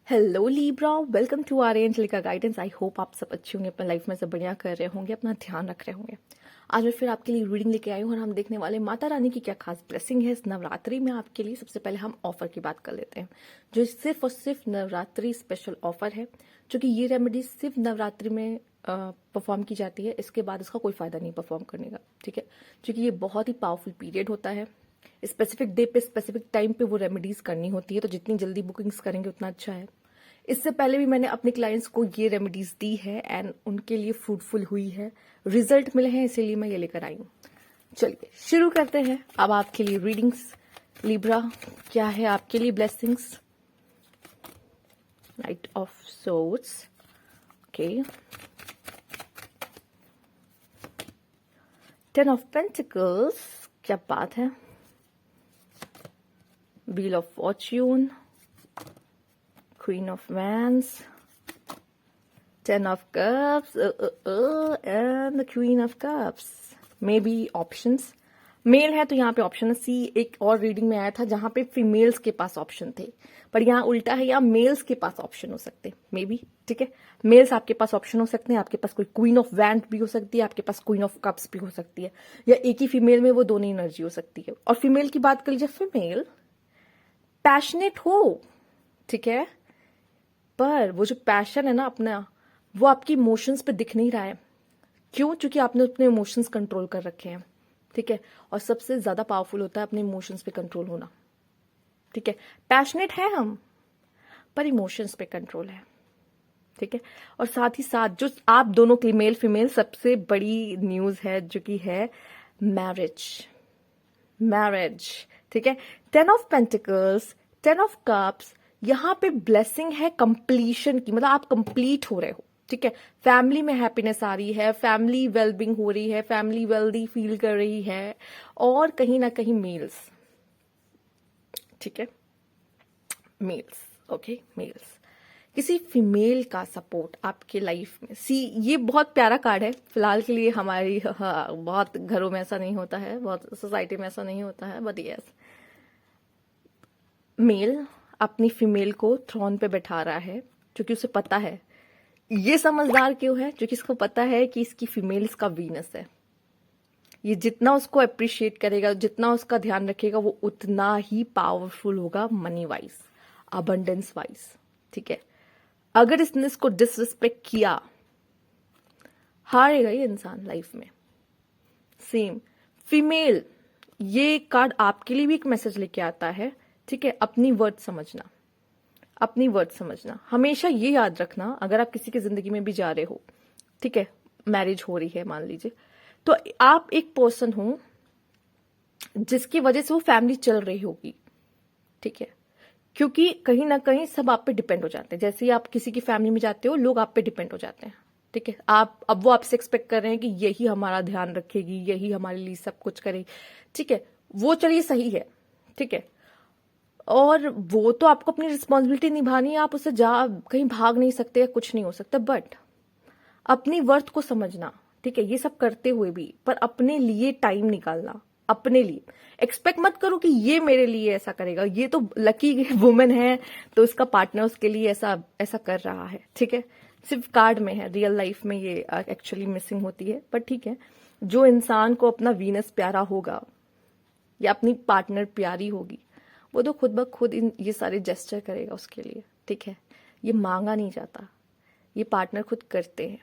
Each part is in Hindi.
Hello Libra, welcome to our Angelica guidance. I hope आप सब अच्छे होंगे, अपने लाइफ में सब बढ़िया कर रहे होंगे, अपना ध्यान रख रहे होंगे। आज मैं फिर आपके लिए रीडिंग लेके आई हूँ और हम देखने वाले माता रानी की क्या खास ब्लेसिंग है इस नवरात्रि में आपके लिए। सबसे पहले हम ऑफर की बात कर लेते हैं, जो सिर्फ और सिर्फ नवरात्रि स्पेशल ऑफर है, जो कि ये रेमेडी सिर्फ नवरात्रि में परफॉर्म की जाती है। इसके बाद इसका कोई फायदा नहीं परफॉर्म करने का, ठीक है, क्योंकि ये बहुत ही पावरफुल पीरियड होता है। स्पेसिफिक डे पे स्पेसिफिक टाइम पे वो रेमेडीज करनी होती है, तो जितनी जल्दी बुकिंग्स करेंगे उतना अच्छा है। इससे पहले भी मैंने अपने क्लाइंट्स को ये रेमेडीज दी है एंड उनके लिए फ्रूटफुल हुई है, रिजल्ट मिले हैं, इसीलिए मैं ये लेकर आई हूँ। चलिए शुरू करते हैं अब आपके लिए रीडिंग्स। लिब्रा, क्या है आपके लिए blessings? Night of swords, okay, 10 of pentacles, क्या बात है, wheel of Fortune, Queen of Wands, 10 of Cups, and the Queen of Cups. Maybe options. मेल है तो यहाँ पे ऑप्शन है सी। एक और रीडिंग में आया था जहां पे फीमेल्स के पास ऑप्शन थे, पर यहाँ उल्टा है, यहाँ मेल्स के पास ऑप्शन हो सकते हैं मे बी, ठीक है। मेल्स आपके पास ऑप्शन हो सकते हैं, आपके पास कोई क्वीन ऑफ वैंड भी हो सकती है, आपके पास क्वीन ऑफ कप्स भी हो सकती है, या एक ही फीमेल में वो दोनों एनर्जी हो सकती है। और फीमेल की बात कर लीजिए, फीमेल पैशनेट हो, ठीक है, पर वो जो पैशन है ना अपना, वो आपकी इमोशंस पे दिख नहीं रहा है। क्यों? क्योंकि आपने अपने इमोशंस कंट्रोल कर रखे हैं, ठीक है। और सबसे ज्यादा पावरफुल होता है अपने इमोशंस पे कंट्रोल होना, ठीक है। पैशनेट है हम, पर इमोशंस पे कंट्रोल है, ठीक है। और साथ ही साथ जो आप दोनों के मेल फीमेल, सबसे बड़ी न्यूज है जो कि है मैरिज, ठीक है। 10 ऑफ पेंटिकल्स, 10 ऑफ कप्स, यहां पे ब्लेसिंग है कंप्लीशन की, मतलब आप कंप्लीट हो रहे हो, ठीक है। फैमिली में हैप्पीनेस आ रही है, फैमिली वेलबिंग हो रही है, फैमिली वेल्दी फील कर रही है, और कहीं ना कहीं मेल्स, ठीक है, मेल्स, ओके, मेल्स, किसी फीमेल का सपोर्ट आपके लाइफ में। सी, ये बहुत प्यारा कार्ड है फिलहाल के लिए हमारी, हाँ, बहुत घरों में ऐसा नहीं होता है, बहुत सोसाइटी में ऐसा नहीं होता है, बट यस, मेल अपनी फीमेल को थ्रोन पे बैठा रहा है, क्योंकि उसे पता है। ये समझदार क्यों है? क्योंकि इसको पता है कि इसकी फीमेल इसका वीनस है। ये जितना उसको अप्रिशिएट करेगा, जितना उसका ध्यान रखेगा, वो उतना ही पावरफुल होगा मनी वाइज, अबंडेंस वाइज, ठीक है। अगर इसने इसको डिसरिस्पेक्ट किया, हारेगा ये इंसान लाइफ में। सेम फीमेल, ये कार्ड आपके लिए भी एक मैसेज लेके आता है, ठीक है। अपनी वर्ड समझना, अपनी वर्ड समझना, हमेशा ये याद रखना, अगर आप किसी की जिंदगी में भी जा रहे हो, ठीक है, मैरिज हो रही है मान लीजिए, तो आप एक पर्सन हो जिसकी वजह से वो फैमिली चल रही होगी, ठीक है, क्योंकि कहीं ना कहीं सब आप पे डिपेंड हो जाते हैं। जैसे ही आप किसी की फैमिली में जाते हो, लोग आप पे डिपेंड हो जाते हैं, ठीक है। आप अब वो आपसे एक्सपेक्ट कर रहे हैं कि यही हमारा ध्यान रखेगी, यही हमारे लिए सब कुछ करेगी, ठीक है। वो चलिए सही है, ठीक है, और वो तो आपको अपनी रिस्पॉन्सिबिलिटी निभानी है, आप उससे कहीं भाग नहीं सकते, या कुछ नहीं हो सकता, बट अपनी वर्थ को समझना, ठीक है। ये सब करते हुए भी पर अपने लिए टाइम निकालना, अपने लिए एक्सपेक्ट मत करो कि ये मेरे लिए ऐसा करेगा, ये तो लकी वुमेन है तो इसका पार्टनर उसके लिए ऐसा ऐसा कर रहा है, ठीक है। सिर्फ कार्ड में है, रियल लाइफ में ये एक्चुअली मिसिंग होती है, पर ठीक है। जो इंसान को अपना वीनस प्यारा होगा या अपनी पार्टनर प्यारी होगी, वो तो खुद ब खुद ये सारे जेस्चर करेगा उसके लिए, ठीक है। ये मांगा नहीं जाता, ये पार्टनर खुद करते हैं।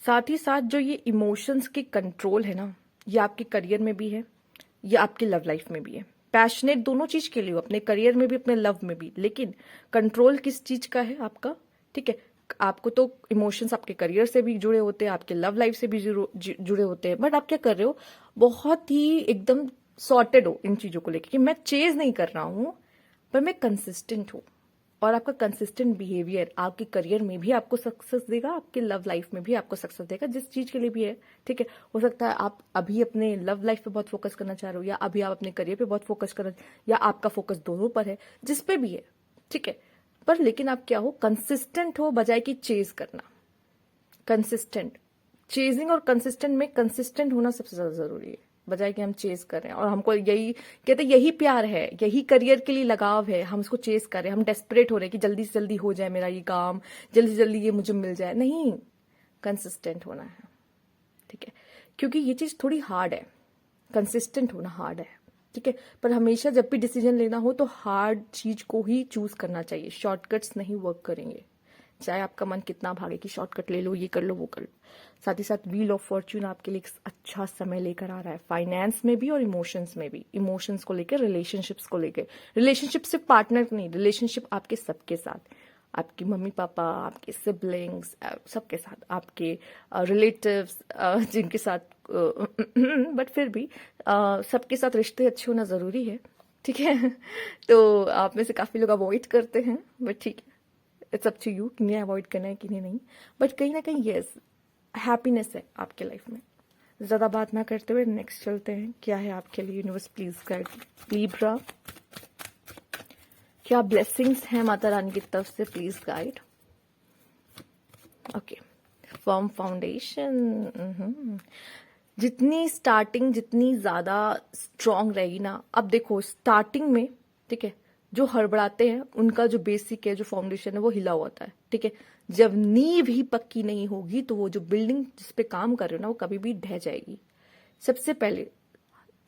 साथ ही साथ जो ये इमोशंस के कंट्रोल है ना, ये आपके करियर में भी है, ये आपकी लव लाइफ में भी है। पैशनेट दोनों चीज के लिए हो, अपने करियर में भी, अपने लव में भी, लेकिन कंट्रोल किस चीज का है आपका, ठीक है। आपको तो इमोशंस आपके करियर से भी जुड़े होते हैं, आपके लव लाइफ से भी जुड़े होते हैं, बट आप क्या कर रहे हो, बहुत ही एकदम सॉर्टेड हो इन चीजों को लेकर कि मैं चेज नहीं कर रहा हूं, पर मैं कंसिस्टेंट हूं। और आपका कंसिस्टेंट बिहेवियर आपके करियर में भी आपको सक्सेस देगा, आपके लव लाइफ में भी आपको सक्सेस देगा, जिस चीज के लिए भी है, ठीक है। हो सकता है आप अभी अपने लव लाइफ पे बहुत फोकस करना चाह रहे हो, या अभी आप अपने करियर पे बहुत फोकस कर रहे हो, या आपका फोकस दोनों पर है, जिस पे भी है, ठीक है। पर लेकिन आप क्या हो, कंसिस्टेंट हो, बजाय कि चेज करना। कंसिस्टेंट, चेजिंग और कंसिस्टेंट में कंसिस्टेंट होना सबसे ज्यादा जरूरी है, बजाय कि हम चेस कर रहे हैं। और हमको यही कहते हैं, यही प्यार है, यही करियर के लिए लगाव है, हम इसको चेस कर रहे हैं, हम डेस्परेट हो रहे हैं कि जल्दी से जल्दी हो जाए मेरा ये काम, जल्दी से जल्दी ये मुझे मिल जाए। नहीं, कंसिस्टेंट होना है, ठीक है, क्योंकि ये चीज थोड़ी हार्ड है, कंसिस्टेंट होना हार्ड है, ठीक है। पर हमेशा जब भी डिसीजन लेना हो तो हार्ड चीज को ही चूज करना चाहिए, शॉर्टकट्स नहीं वर्क करेंगे। चाहे आपका मन कितना भागे कि शॉर्टकट ले लो, ये कर लो, वो कर लो। साथ ही साथ व्हील ऑफ फॉर्च्यून आपके लिए एक अच्छा समय लेकर आ रहा है, फाइनेंस में भी और इमोशंस में भी। इमोशंस को लेकर, रिलेशनशिप्स को लेकर, रिलेशनशिप सिर्फ पार्टनर नहीं, रिलेशनशिप आपके सबके साथ, आपकी मम्मी पापा, आपके सिबलिंग्स, सबके साथ, आपके रिलेटिव्स जिनके साथ बट फिर भी सबके साथ रिश्ते अच्छे होना जरूरी है, ठीक है। तो आप में से काफी लोग अवॉइड करते हैं, बट ठीक है, इट्स अप टू यू, किन्हें अवॉइड करना है किन्हें नहीं। बट कहीं ना कहीं यस, हैप्पीनेस है आपके लाइफ में। ज्यादा बात ना करते हुए नेक्स्ट चलते हैं, क्या है आपके लिए यूनिवर्स प्लीज गाइड। लिब्रा, क्या ब्लेसिंग्स हैं माता रानी की तरफ से, please guide. Okay, firm foundation, जितनी स्टार्टिंग जितनी ज्यादा स्ट्रांग रहेगी ना, अब देखो स्टार्टिंग में, ठीक है, जो हड़बड़ाते हैं उनका जो बेसिक है, जो फाउंडेशन है वो हिला हुआ होता है, ठीक है। जब नींव ही पक्की नहीं होगी तो वो जो बिल्डिंग जिस पे काम कर रहे हो ना, वो कभी भी ढह जाएगी। सबसे पहले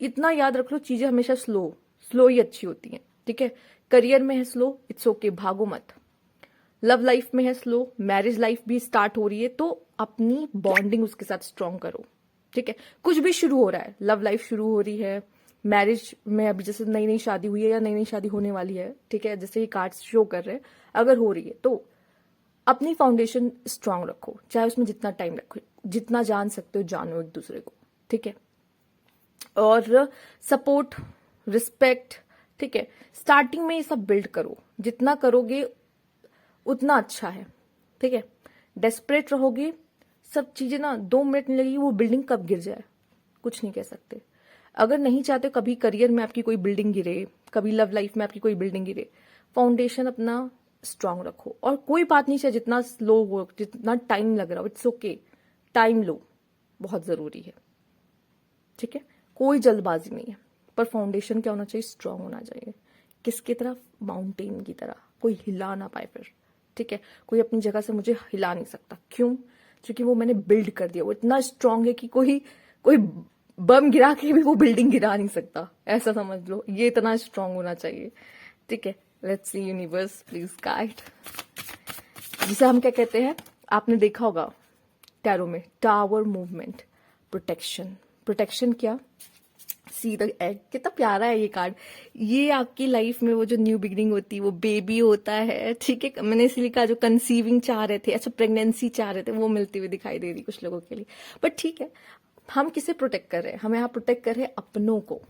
इतना याद रख लो, चीजें हमेशा स्लो ही अच्छी होती हैं, ठीक है। करियर में है स्लो, इट्स ओके, भागो मत। लव लाइफ में है स्लो, मैरिज लाइफ भी स्टार्ट हो रही है तो अपनी बॉन्डिंग उसके साथ स्ट्रांग करो, ठीक है। कुछ भी शुरू हो रहा है, लव लाइफ शुरू हो रही है, मैरिज में अभी जैसे नई नई शादी हुई है या नई नई शादी होने वाली है, ठीक है, जैसे ये कार्ड्स शो कर रहे हैं, अगर हो रही है तो अपनी फाउंडेशन स्ट्रांग रखो, चाहे उसमें जितना टाइम रखो, जितना जान सकते हो जानो एक दूसरे को, ठीक है। और सपोर्ट, रिस्पेक्ट, ठीक है, स्टार्टिंग में ये सब बिल्ड करो, जितना करोगे उतना अच्छा है, ठीक है। डेस्परेट रहोगे, सब चीजें ना 2 मिनट नहीं लगेगी, वो बिल्डिंग कब गिर जाए कुछ नहीं कह सकते। अगर नहीं चाहते कभी करियर में आपकी कोई बिल्डिंग गिरे, कभी लव लाइफ में आपकी कोई बिल्डिंग गिरे, फाउंडेशन अपना स्ट्रांग रखो। और कोई बात नहीं, चाहे जितना स्लो हो, जितना टाइम लग रहा हो, इट्स ओके, टाइम लो, बहुत जरूरी है, ठीक है। कोई जल्दबाजी नहीं है, पर फाउंडेशन क्या होना चाहिए, स्ट्रांग होना चाहिए। किसकी तरह, माउंटेन की तरह, कोई हिला ना पाए फिर, ठीक है। कोई अपनी जगह से मुझे हिला नहीं सकता, क्यों, क्योंकि वो मैंने बिल्ड कर दिया, वो इतना स्ट्रांग है कि कोई कोई बम गिरा के भी वो बिल्डिंग गिरा नहीं सकता, ऐसा समझ लो, ये इतना स्ट्रांग होना चाहिए, ठीक है। Let's see universe please guide, जिसे हम क्या कहते हैं, आपने देखा होगा टैरो में, टावर मूवमेंट, प्रोटेक्शन। प्रोटेक्शन क्या, सी द एग, कितना प्यारा है ये कार्ड। ये आपकी लाइफ में वो जो न्यू बिगिनिंग होती है, वो बेबी होता है, ठीक है। मैंने इसलिए कहा जो कंसीविंग चाह रहे थे, अच्छा प्रेगनेंसी चाह रहे थे, वो मिलती हुई दिखाई दे रही कुछ लोगों के लिए। बट ठीक है, हम किसे प्रोटेक्ट कर रहे हैं, हम यहाँ प्रोटेक्ट कर रहे हैं अपनों को,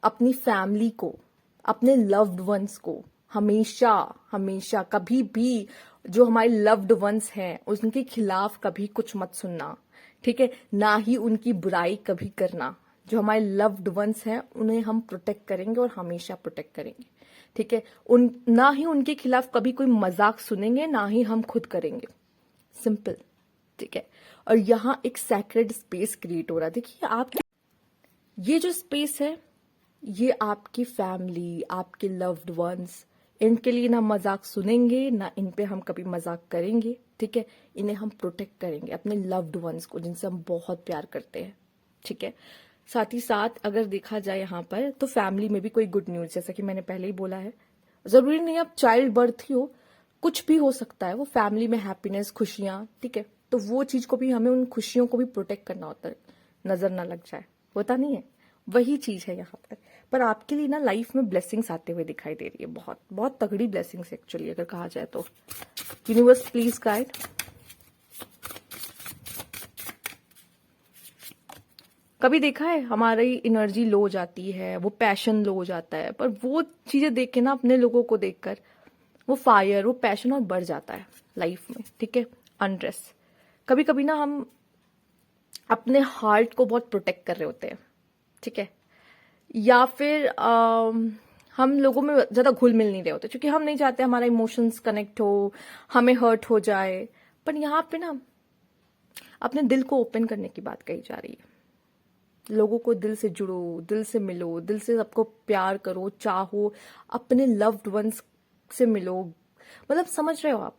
अपनी फैमिली को, अपने लव्ड वंस को। हमेशा हमेशा कभी भी जो हमारे लव्ड वंस हैं उनके खिलाफ कभी कुछ मत सुनना, ठीक है, ना ही उनकी बुराई कभी करना। जो हमारे लव्ड वंस हैं उन्हें हम प्रोटेक्ट करेंगे और हमेशा प्रोटेक्ट करेंगे, ठीक है। ना ही उनके खिलाफ कभी कोई मजाक सुनेंगे, ना ही हम खुद करेंगे, सिंपल, ठीक है। और यहाँ एक सैक्रेड स्पेस क्रिएट हो रहा है, देखिए आप, ये जो स्पेस है ये आपकी फैमिली, आपके लव्ड वंस, इनके लिए ना मजाक सुनेंगे, ना इन पे हम कभी मजाक करेंगे, ठीक है। इन्हें हम प्रोटेक्ट करेंगे, अपने लव्ड वंस को जिनसे हम बहुत प्यार करते हैं, ठीक है। साथ ही साथ अगर देखा जाए यहाँ पर तो फैमिली में भी कोई गुड न्यूज, जैसा कि मैंने पहले ही बोला है, जरूरी नहीं अब चाइल्ड बर्थ ही हो, कुछ भी हो सकता है, वो फैमिली में हैप्पीनेस, खुशियां, ठीक है। तो वो चीज को भी हमें, उन खुशियों को भी प्रोटेक्ट करना होता है, नजर ना लग जाए, होता नहीं है, वही चीज है यहाँ पर आपके लिए ना लाइफ में ब्लेसिंग्स आते हुए दिखाई दे रही है, बहुत बहुत तगड़ी ब्लेसिंग्स एक्चुअली अगर कहा जाए तो। यूनिवर्स प्लीज गाइड, कभी देखा है हमारी एनर्जी लो हो जाती है, वो पैशन लो हो जाता है, पर वो चीजें देख के ना, अपने लोगों को देखकर वो फायर, वो पैशन और बढ़ जाता है लाइफ में, ठीक है। अनरेस्ट, कभी कभी ना हम अपने हार्ट को बहुत प्रोटेक्ट कर रहे होते हैं, ठीक है, या फिर हम लोगों में ज्यादा घुल मिल नहीं रहे होते, क्योंकि हम नहीं चाहते हमारा इमोशंस कनेक्ट हो, हमें हर्ट हो जाए। पर यहाँ पे ना अपने दिल को ओपन करने की बात कही जा रही है, लोगों को दिल से जुड़ो, दिल से मिलो, दिल से सबको प्यार करो, चाहो, अपने लव्ड वंस से मिलो। मतलब समझ रहे हो आप,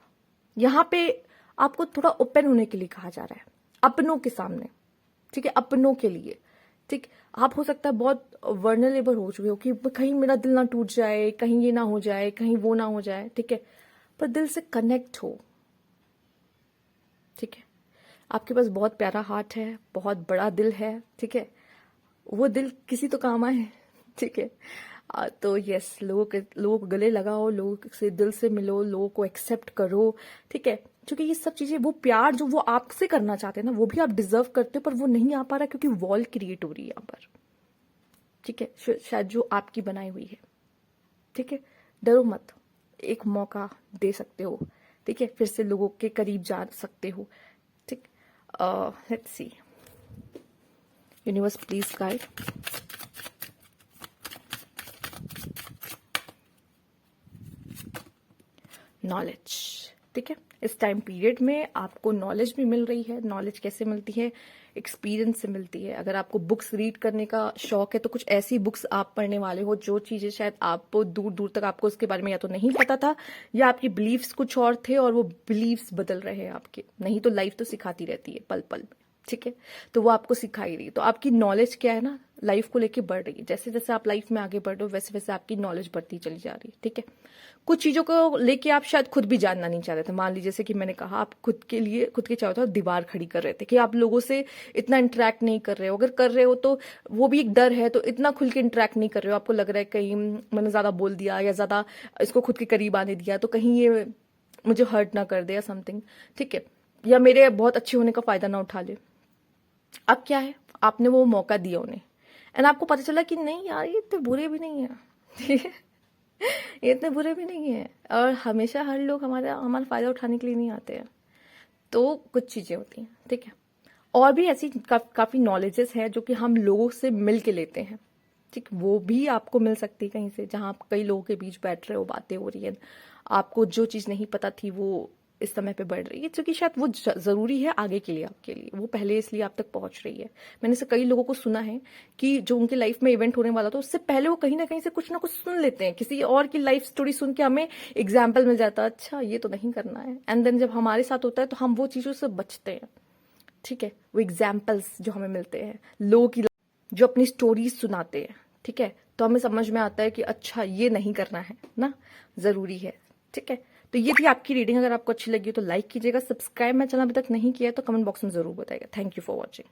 यहाँ पे आपको थोड़ा ओपन होने के लिए कहा जा रहा है अपनों के सामने, ठीक है, अपनों के लिए। ठीक, आप हो सकता है बहुत वर्नरेबल हो चुके हो कि कहीं मेरा दिल ना टूट जाए, कहीं ये ना हो जाए, कहीं वो ना हो जाए, ठीक है, पर दिल से कनेक्ट हो। ठीक है, आपके पास बहुत प्यारा हार्ट है, बहुत बड़ा दिल है, ठीक है, वो दिल किसी तो काम आए। ठीक है, तो यस, लोगों को गले लगाओ, लोगों से दिल से मिलो, लोगों को एक्सेप्ट करो। ठीक है, क्योंकि ये सब चीजें, वो प्यार जो वो आपसे करना चाहते हैं ना, वो भी आप डिजर्व करते हो, पर वो नहीं आ पा रहा क्योंकि वॉल क्रिएट हो रही है यहाँ पर। ठीक है, शायद जो आपकी बनाई हुई है। ठीक है, डरो मत, एक मौका दे सकते हो। ठीक है, फिर से लोगों के करीब जा सकते हो। ठीक, let's see, universe please guide. Knowledge, ठीक है, इस टाइम पीरियड में आपको नॉलेज भी मिल रही है। नॉलेज कैसे मिलती है? एक्सपीरियंस से मिलती है। अगर आपको बुक्स रीड करने का शौक है तो कुछ ऐसी बुक्स आप पढ़ने वाले हो जो चीजें शायद आपको दूर दूर तक आपको उसके बारे में या तो नहीं पता था, या आपकी बिलीव्स कुछ और थे और वो बिलीव्स बदल रहे हैं आपके। नहीं तो लाइफ तो सिखाती रहती है पल पल। ठीक है, तो वो आपको सिखाई रही है। तो आपकी नॉलेज क्या है ना, लाइफ को लेके बढ़ रही है। जैसे जैसे आप लाइफ में आगे बढ़ रहे हो वैसे वैसे आपकी नॉलेज बढ़ती चली जा रही है। ठीक है, कुछ चीजों को लेके आप शायद खुद भी जानना नहीं चाह रहे थे। मान लीजिए जैसे कि मैंने कहा, आप खुद के लिए, खुद के चारों तरफ दीवार खड़ी कर रहे थे कि आप लोगों से इतना इंटरेक्ट नहीं कर रहे हो। अगर कर रहे हो तो वो भी एक डर है, तो इतना खुल के इंटरेक्ट नहीं कर रहे हो। आपको लग रहा है कहीं मैंने ज्यादा बोल दिया या ज्यादा इसको खुद के करीब आने दिया तो कहीं ये मुझे हर्ट ना कर दे या समथिंग। ठीक है, या मेरे बहुत अच्छे होने का फायदा ना उठा ले। अब क्या है, आपने वो मौका दिया उन्हें, एंड आपको पता चला कि नहीं यार, ये इतने बुरे भी नहीं है। ठीक है, ये इतने बुरे भी नहीं है। और हमेशा हर लोग हमारा फायदा उठाने के लिए नहीं आते हैं। तो कुछ चीजें होती हैं। ठीक है, और भी ऐसी काफी नॉलेजेस है जो कि हम लोगों से मिल के लेते हैं। ठीक, वो भी आपको मिल सकती है कहीं से, जहां आप कई लोगों के बीच बैठ रहे हो, बातें हो रही है, आपको जो चीज नहीं पता थी वो इस समय पे बढ़ रही है, क्योंकि शायद वो जरूरी है आगे के लिए, आपके लिए वो पहले इसलिए आप तक पहुंच रही है। मैंने से कई लोगों को सुना है कि जो उनके लाइफ में इवेंट होने वाला था उससे पहले वो कहीं ना कहीं से कुछ ना कुछ सुन लेते हैं, किसी और की लाइफ स्टोरी सुन के हमें एग्जाम्पल मिल जाता है, अच्छा ये तो नहीं करना है। एंड देन जब हमारे साथ होता है तो हम वो चीजों से बचते हैं। ठीक है, वो एग्जाम्पल्स जो हमें मिलते हैं, लोग की जो अपनी स्टोरीज सुनाते हैं, ठीक है, तो हमें समझ में आता है कि अच्छा ये नहीं करना है ना, जरूरी है। ठीक है, तो ये थी आपकी रीडिंग। अगर आपको अच्छी लगी तो लाइक कीजिएगा, सब्सक्राइब मैं चैनल अभी तक नहीं किया तो कमेंट बॉक्स में जरूर बताइएगा। Thank you for watching.